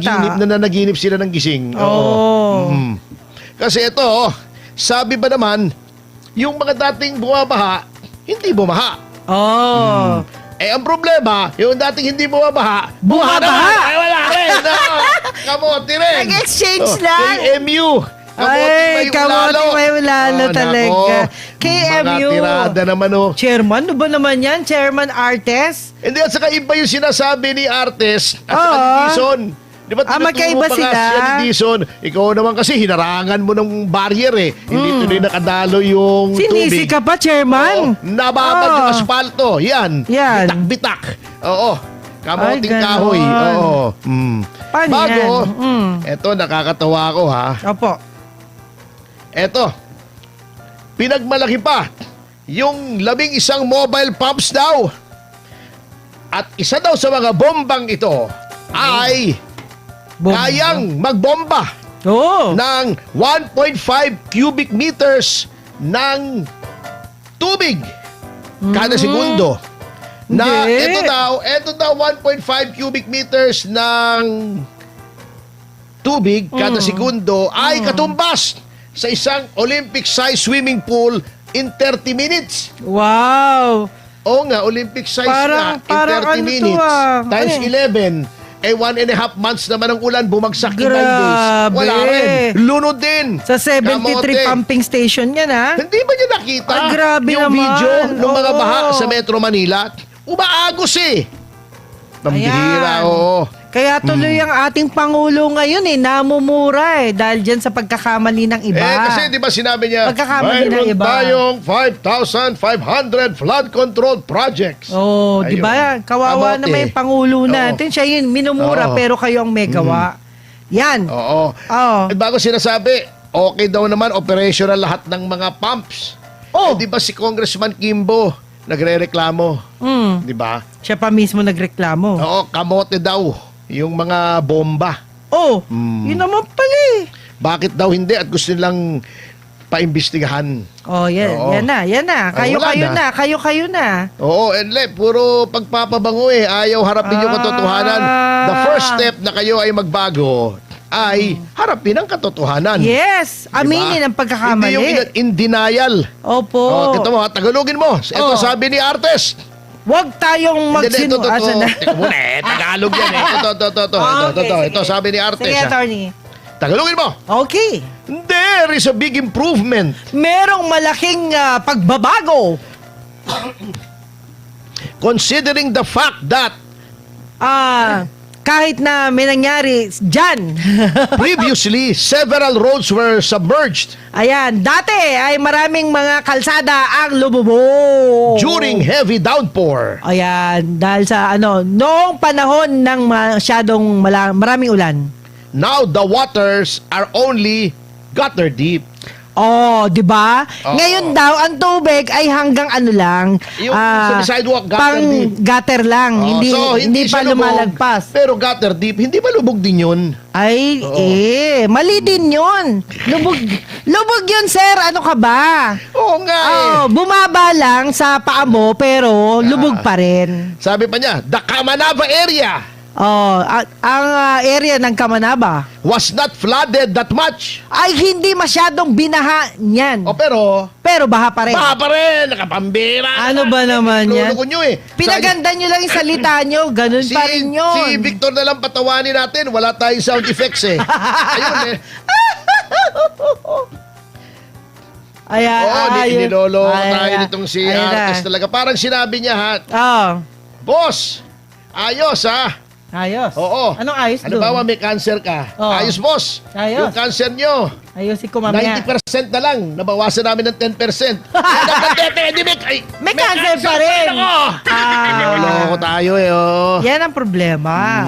nanaginip sila ng gising. Oo. Kasi ito, sabi ba naman, yung mga dating bumabaha, hindi bumaha. Oh. Ang problema, yung dating hindi bumabaha, Bumabaha! Ay, wala rin. No. Kamote rin. Nag-exchange lang. KMU. Ay, kamote may lalo talaga. KMU. Mga tirada naman, Chairman, ano ba naman yan? Chairman Artes? Hindi, at saka iba yung sinasabi ni Artes at saka ni Dizon. Di ba magkaiba tinuturo pa sila? nga siya ni Dizon? Ikaw naman kasi hinarangan mo ng barrier Hindi tuloy nakadalo yung Sinisi tubig. ka pa, Chairman? Nababad yung asfalto. Yan. Yan. Bitak-bitak. Oo. Kamoting Ay, ganon. kahoy. Oo. Paano Bago, yan? eto nakakatawa ko ha. Opo. Eto, pinagmalaki pa yung 11 mobile pumps daw. At isa daw sa mga bombang ito ay kayang magbomba ng 1.5 cubic meters ng tubig kada segundo. Na ito daw 1.5 cubic meters ng tubig kada segundo ay katumbas sa isang Olympic-size swimming pool in 30 minutes. Wow! Oo nga, Olympic-size Parang in 30 ano minutes. to, Times 11. 1.5 months naman ang ulan, bumagsak in 9 days. Wala rin. Lunod din. Sa 73 Kamote. pumping station yan, ha? Hindi ba niya nakita Ay, grabe yung naman. video ng mga Oo. baha sa Metro Manila? Umaagos Pambihira, Ayan. oo. Kaya tuloy ang ating Pangulo ngayon namumura dahil dyan sa pagkakamali ng iba. Kasi di ba sinabi niya, Pagkakamali ng mayroon iba. tayong 5,500 flood control projects. Oh, di ba? Ayun. Kawawa Kamote. naman yung Pangulo natin. Siya yun, minumura, Oo. pero kayo ang may gawa. Yan. Oo. Oo. Bago sinasabi, okay daw naman operational lahat ng mga pumps. Di ba si Congressman Kimbo nagre-reklamo? Di ba? Siya pa mismo nagreklamo. Oo, kamote daw yung mga bomba. Oh, yun naman pala Bakit daw hindi at gusto nilang paimbestigahan? Oh, yan, Oo. yan na. Ay, wala Kayo-kayo na. na. Kayo-kayo na. Oo, puro pagpapabango Ayaw harapin yung katotohanan. The first step na kayo ay magbago ay harapin ang katotohanan. Yes, aminin ang pagkakamali. Hindi yung in denial. Opo. Kita mo, Tagalogin mo. Ito sabi ni Artes. Huwag tayong magsinu... Asa na? Teka muna Tagalog yan Ito sabi ni Artes. Sige, attorney. Tagalogin mo. Okay. There is a big improvement. Merong malaking pagbabago. Considering the fact that Kahit na may nangyari dyan. previously, several roads were submerged Ayan, dati ay maraming mga kalsada ang lumubog. during heavy downpour. Ayan, dahil sa noong panahon ng maraming ulan. Now, the waters are only gutter deep. Oh, 'di ba? Oo. Ngayon daw ang tubig ay hanggang lang. Yung sa sidewalk, gutter pang deep. gutter lang, So, hindi pa siya lubog, lumalagpas. Pero gutter deep, hindi ba lubog din yun? Ay, mali din 'yun. Lubog 'yun, sir. Ano ka ba? Oo nga Bumaba lang sa paa mo pero lubog pa rin. Sabi pa niya, the Kamanava area Ang area ng Kamanaba was not flooded that much. ay hindi masyadong binaha niyan. Pero baha pa rin. Baha pa rin, nakapambira. Ano ba naman yan? Luloko nyo Pinaganda nyo lang yung salita nyo, ganun pa rin yun. Si Victor na lang patawanin natin, wala tayong sound effects Ayun Ayan, niloloko tayo nitong si Artes talaga. Parang sinabi niya Boss, ayos Ayos. Oo. Anong ayos doon? Halimbawa may cancer ka. Ayos, boss. Ayos. Yung cancer nyo, Ayusin ko mamaya. 90% na lang. Nabawasan namin ng 10%. May cancer pa rin. Niloloko tayo Yan ang problema.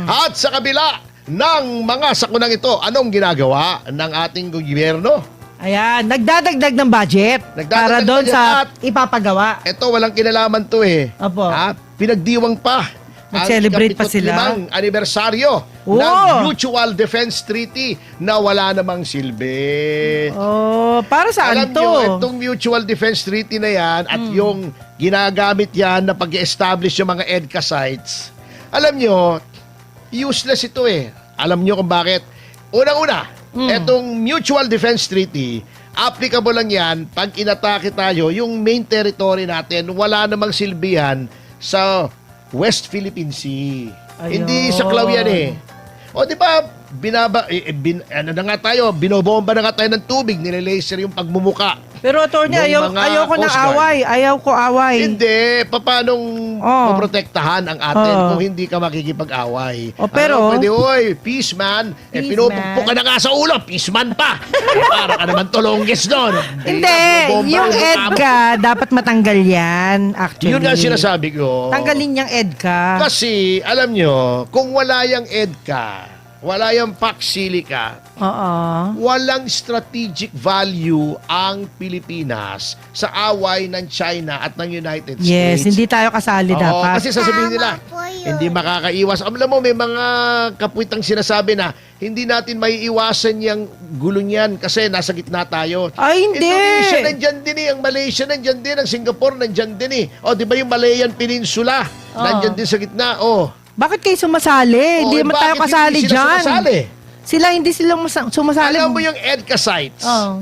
At sa kabila ng mga sakunang ito, anong ginagawa ng ating gobyerno? Ayan, nagdadagdag ng budget para doon sa ipapagawa. Ito, walang kinalaman to Opo. Pinagdiwang pa. Nag-celebrate pa sila. Ang anibersaryo ng Mutual Defense Treaty na wala namang silbi. Para saan Alam to? nyo, itong Mutual Defense Treaty na yan at yung ginagamit yan na pag-establish yung mga EDCA sites, alam nyo, useless ito eh. Alam nyo kung bakit? Unang-una, etong Mutual Defense Treaty, applicable lang yan pag inatake tayo, yung main territory natin, wala namang silbihan sa West Philippine Sea. Ayun. Hindi saklaw yan eh. O di ba, ano na nga tayo, binobomba na nga tayo ng tubig, nilalaser yung pagmumuka. Pero attorney, Nung mga ayoko ng Coast Guard. away. Ayaw ko away. Hindi, paanong Oh. poprotektahan ang atin Oh. kung hindi ka makikipag-away? Oh, pero- Ano, pwede, oy, peace man. Peace Pinupukpok ka na nga sa ulo, peace man pa. Para ka naman tulongges doon. Hindi, yung EDCA, dapat matanggal yan, actually. Yun nga sinasabi ko. Tanggalin yung EDCA. Kasi, alam nyo, kung wala yung EDCA, wala yung Pax Silica, Oo. walang strategic value ang Pilipinas sa away ng China at ng United Yes, States. hindi tayo kasali Oo, dapat. kasi sasabihin nila, hindi makakaiwas. Alam mo, may mga kapwitang sinasabi na hindi natin maiiwasan yung gulo niyan kasi nasa gitna tayo. Ay, hindi. Indonesia nandyan din eh, ang Malaysia nandyan din, ang Singapore nandyan din eh. O, di ba yung Malayan Peninsula, nandyan din sa gitna. O, Bakit kayo sumasali? Hindi naman tayo bakit kasali hindi sila dyan. sumasali? Hindi sila sumasali. Alam mo yung EDCA sites, Oh.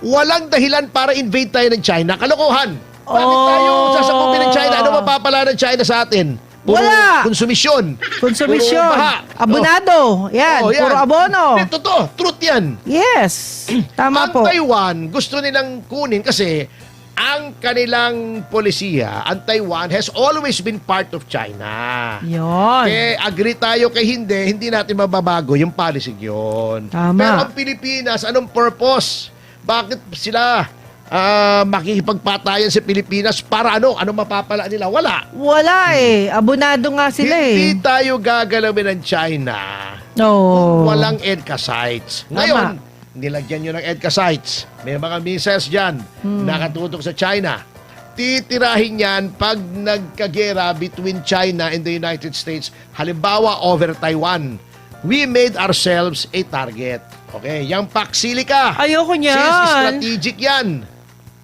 walang dahilan para invade tayo ng China. Kalokohan. Bakit Oh. tayo sasakupin ng China? Ano mapapala ng China sa atin? Puro Wala. konsumisyon. Konsumisyon. Puro baha. Abonado. Yan. Oh, yan. Puro abono. Hindi, totoo. Truth yan. Yes. Tama Ang po. Taiwan, gusto nilang kunin kasi ang kanilang polisiya, ang Taiwan has always been part of China. Yun. Eh, agree tayo kay hindi natin mababago yung policy yun. Tama. Pero ang Pilipinas, anong purpose? Bakit sila makikipagpatayan sa Pilipinas para ano? Anong mapapala nila? Wala. Wala eh. Abonado nga sila Hindi eh. tayo gagalawin ng China No. walang EDCA sites. Ngayon, nilagyan nyo ng EDCA sites. May mga missiles dyan nakatutok sa China. Titirahin yan pag nagkagera between China and the United States. Halimbawa, over Taiwan. We made ourselves a target. Okay, yung Pax Silica. Ayoko niyan. Since strategic yan.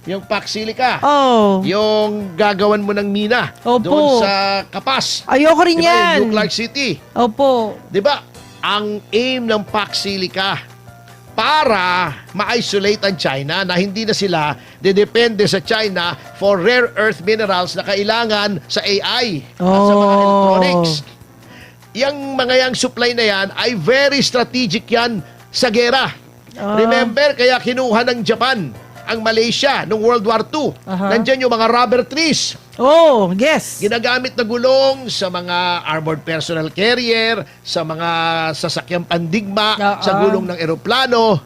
Yung Pax Silica. Oh. Yung gagawan mo ng mina. Opo. Doon sa Kapas. Ayoko rin Diba, yan. yung Clark City. Opo. Di ba? Ang aim ng Pax Silica para ma-isolate ang China na hindi na sila depende sa China for rare earth minerals na kailangan sa AI at sa mga Oh. electronics. Yung mga yang supply na yan ay very strategic yan sa gera. Remember, kaya kinuha ng Japan ang Malaysia noong World War II. Aha. Nandyan yung mga rubber trees. Oh, yes. Ginagamit na gulong sa mga armored personnel carrier, sa mga sasakyang pandigma, sa gulong ng eroplano.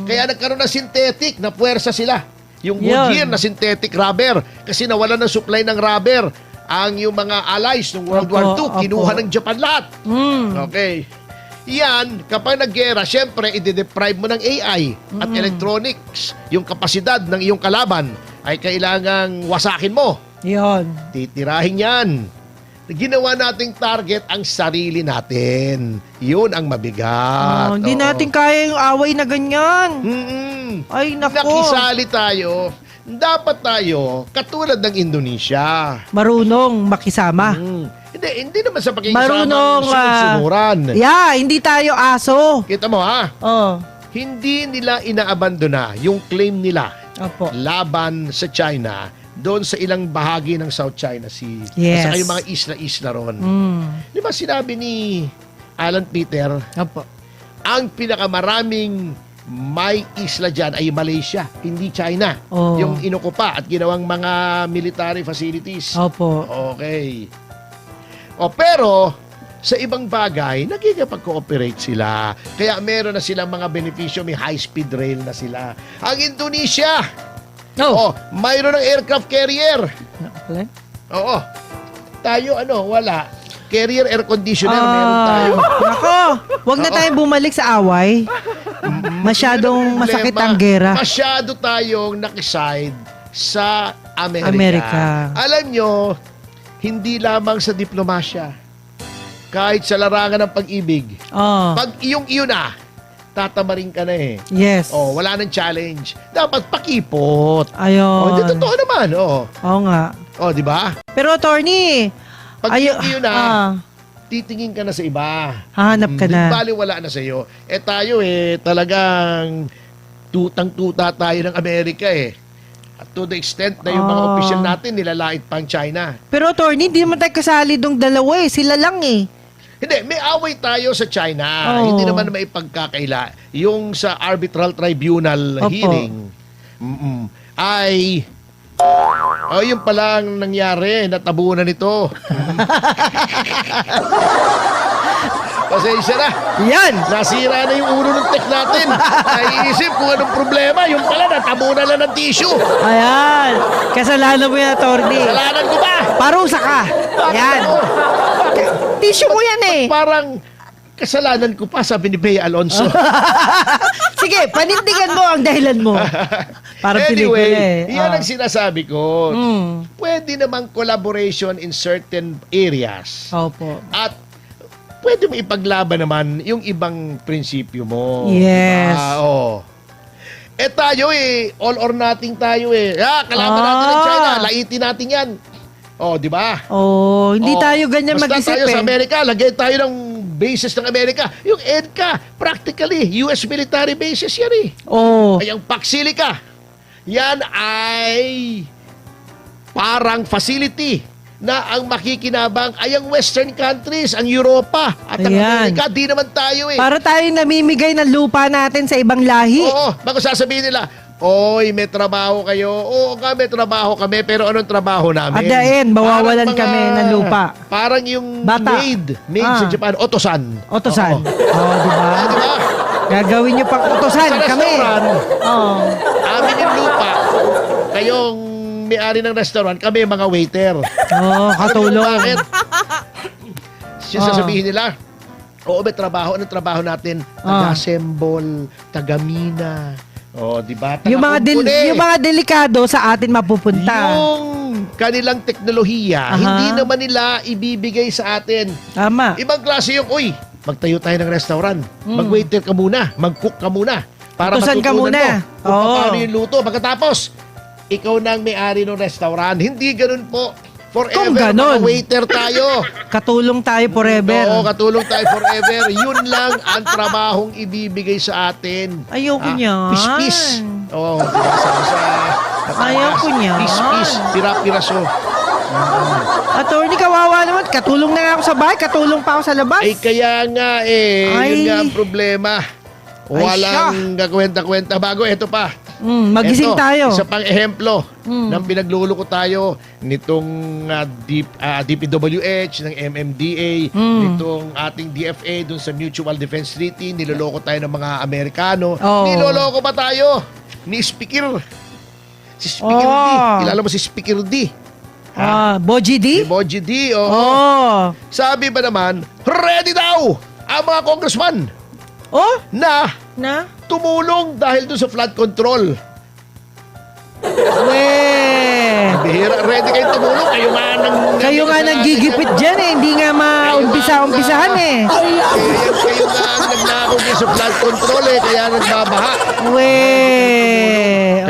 Kaya nagkaroon ng synthetic na puwersa sila. Yung Goodyear na synthetic rubber. Kasi nawalan ng supply ng rubber ang yung mga allies ng World War II. Opo. Kinuha ng Japan lahat. Okay. Yan, kapag naggera, syempre, i-deprive mo ng AI at electronics. Yung kapasidad ng iyong kalaban ay kailangang wasakin mo. Yun. Titirahin yan. Ginawa nating target ang sarili natin. Yun ang mabigat. Hindi Oo. natin kaya yung away na ganyan. Mm-mm. Ay, nako. Nakisali tayo. Dapat tayo, katulad ng Indonesia. Marunong makisama. Hindi naman sa pakikisama Marunong, sunod-sunuran. Yeah, hindi tayo aso. Kita mo ha, Oh. hindi nila inaabandona yung claim nila Opo. laban sa China doon sa ilang bahagi ng South China Sea. Yes. At saka yung mga isla-isla ron. Mm. Di ba sinabi ni Alan Peter, Opo. ang pinakamaraming may isla dyan ay Malaysia, hindi China. Oh. Yung inukupa at ginawang mga military facilities. Opo. Okay. Pero, sa ibang bagay, nagkikipag-cooperate sila. Kaya meron na silang mga benepisyo, may high-speed rail na sila. Ang Indonesia, mayroon ng aircraft carrier. Okay. Oo. Tayo, wala. Carrier air conditioner, meron tayo. Nako, wag na tayong bumalik sa away. Masyadong masakit ang gera. Masyado tayong nakiside sa Amerika. Amerika. Alam nyo, hindi lamang sa diplomasya, kahit sa larangan ng pag-ibig, Oh. pag iyong na, tatamarin ka na eh. Yes. Wala nang challenge. Dapat pakipot. Ayun. Di totoo naman. Oo nga. Di ba? Pero attorney, Pag iyong na, titingin ka na sa iba. Hahanap ka na. Baliwala na sa iyo. Tayo talagang tutang-tuta tayo ng Amerika At to the extent na yung mga opisyal natin nilalait pang China. Pero attorney, hindi naman tayo kasali dong dalawa Sila lang Hindi, may away tayo sa China. Oo. Hindi naman maipagkakaila. Yung sa arbitral tribunal Opo. hearing ay yun pala ang nangyari. Natabunan ito. Pasensya na. Yan! Nasira na yung ulo ng tech natin. Naiisip kung anong problema. Yung pala, natabunan lang ng tissue. Ayan! Kasalanan mo yan, attorney. Kasalanan ko ba? Parusa ka! Yan! Tissue mo yan Parang kasalanan ko pa, sabi ni Bea Alonso. Sige, panindigan mo ang dahilan mo. Para Anyway, yan ang sinasabi ko. Mm. Pwede namang collaboration in certain areas. Opo. At pwede mo ipaglaban naman yung ibang prinsipyo mo. Yes. Oo. Tayo all or nothing tayo kalaban natin ng China, laitin natin yan. Di ba? Hindi tayo ganyan basta mag-isip tayo sa Amerika, lagay tayo ng bases ng Amerika. Yung EDCA, practically, US military bases yan Ay, ang Pacsilica, yan ay parang facility na ang makikinabang ay ang Western countries, ang Europa at ang Ayan. Amerika. Di naman tayo Para tayo namimigay ng lupa natin sa ibang lahi. Oo, bago sasabihin nila, oy, may trabaho kayo. Oo nga, may trabaho kami, pero anong trabaho namin? At the end, mawawalan Parang kami ng lupa. Parang yung Bata. maid sa Japan, otosan. Otosan. Oo. Diba? Diba? Gagawin nyo pang utosan Sa kami. restaurant, amin yung lupa. Kayong may-ari ng restaurant, kami mga waiter. Katulong. Bakit? Sasabihin nila, may trabaho. Anong trabaho natin? Taga-assemble, taga-mina. Di ba? Yung mga delikado sa atin mapupunta. Yung kanilang teknolohiya, hindi naman nila ibibigay sa atin. Tama. Ibang klase yung, magtayo tayo ng restaurant. Mag-waiter ka muna, mag-cook ka muna. Para Utusan ka matutunan muna. mo kung paano yung luto. Pagkatapos, ikaw na ang may-ari ng restaurant. Hindi ganun po. Forever, Kung ganun. mga waiter tayo. Katulong tayo forever. Oo, katulong tayo forever. Yun lang ang trabahong ibibigay sa atin. Ayoko niyan. Pis-pis. Oo, diba? Sa Ayoko niyan. Pis-pis, pira-piraso. Attorney, kawawa naman. Katulong na nga ako sa bahay. Katulong pa ako sa labas. Kaya nga Ay. yun nga ang problema. Walang kakwenta-kwenta. Bago, eto pa. Magising tayo. Isa pang ehemplo ng pinagluloko tayo nitong DPWH, ng MMDA, nitong ating DFA dun sa Mutual Defense Treaty. Niloloko tayo ng mga Amerikano. Niloloko pa tayo ni Speaker. Si Speaker D. Kilala mo si Speaker D? Boji D? Si Boji D. Sabi ba naman, ready daw ang mga congressman na tumulong dahil doon sa flood control. Bihira, ready kayo tumulong. Kayo nga naggigipit dyan Hindi nga maumpisa-umpisahan Kayo nga ang nagnakaw din sa flood control kaya nagbabaha.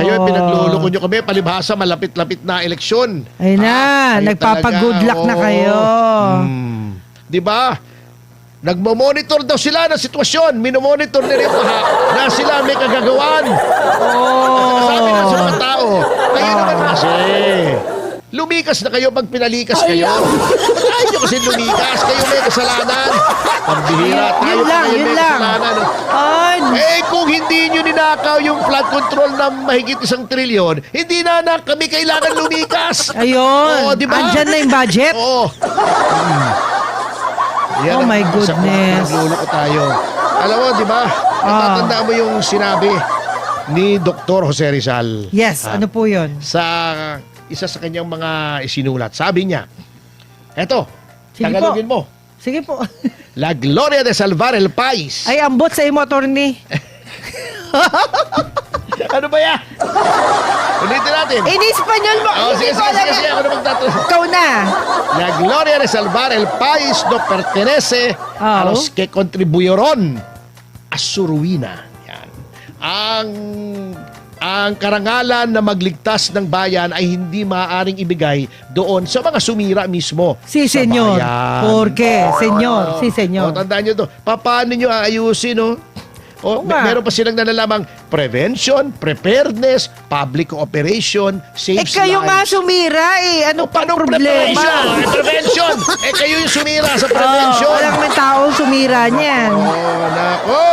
Kayo pinagluloko nyo kami. Palibhasa, malapit-lapit na eleksyon. Ayun na, nagpapag-good luck na kayo. Diba? Nagmo-monitor daw sila ng sitwasyon. Minomonitor nila yung baha na sila may kagagawan. Sabi na sa mga tao, kayo naman kasi, lumikas na kayo pag pinalikas kayo. Ba't nyo kasi lumikas? Kayo may kasalanan. Pambihira tayo Yun lang. kasalanan. Kung hindi nyo ninakaw yung flood control na mahigit 1 trilyon, hindi na kami kailangan lumikas. Ayun. Diba? Andyan na yung budget. Yan my goodness. Nagluloko tayo. Alam mo, di ba? Natatandaan mo yung sinabi ni Dr. Jose Rizal. Yes, ano po yun? Sa isa sa kanyang mga isinulat. Sabi niya, eto, Sige tagalogin mo. Sige po. La Gloria de Salvar el País. Ay, ambot sa imo, attorney. Ano ba yan? Ulitin natin. In-Espanyol mo. Sige. Ako na magtatanong. Ikaw na. La gloria de salvar el país no pertenece a los que contribuyeron a su ruina. Yan. Ang ang karangalan na magligtas ng bayan ay hindi maaaring ibigay doon sa mga sumira mismo. Si sa senyor. bayan. Porque, senyor. Si senyor. O, tandaan nyo to. Paano nyo aayusin, no? Oo nga. Meron pa silang nalalamang prevention, preparedness, public cooperation, safe Kayo nga sumira eh. Ano pang Paano problema? prevention? Kayo yung sumira sa prevention. Walang may taong sumira niyan. Nako.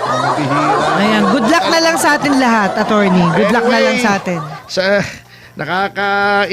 Ang bihira. Ayan, good luck na lang sa atin lahat, attorney. Good luck na lang sa atin. Sa nakaka